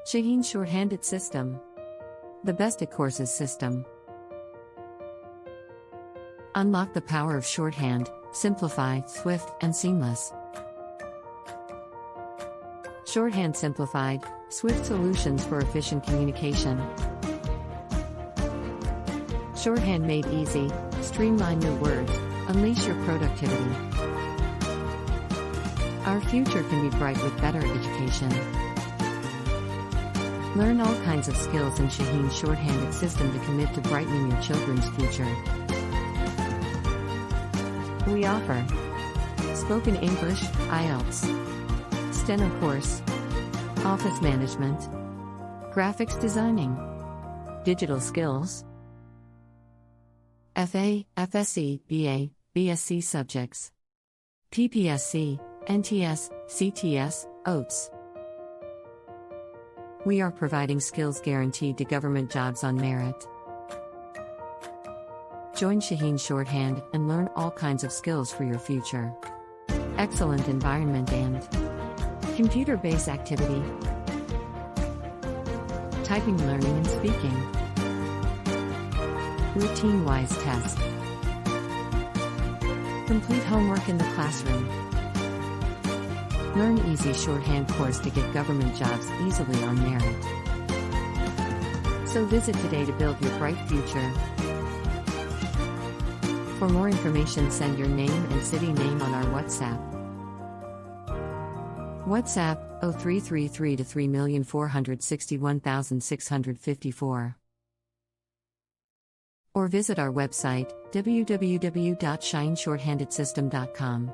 Shaheen Shorthanded System. The best at courses system. Unlock the power of shorthand, simplify, swift, and seamless. Shorthand simplified, swift solutions for efficient communication. Shorthand made easy, streamline your words, unleash your productivity. Our future can be bright with better education. Learn all kinds of skills in Shaheen's Shorthanded System to commit to brightening your children's future. We offer spoken English, IELTS, Steno course, office management, graphics designing, digital skills, FA, FSC, BA, BSc subjects, PPSC, NTS, CTS, OATS. We are providing skills guaranteed to government jobs on merit. Join Shaheen Shorthand and learn all kinds of skills for your future. Excellent environment and computer-based activity. Typing, learning, and speaking. Routine-wise test. Complete homework in the classroom. Learn easy shorthand course to get government jobs easily on merit. So visit today to build your bright future. For more information, send your name and city name on our WhatsApp. WhatsApp 0333 to 3,461,654. Or visit our website www.shaheenshorthandedsystem.com.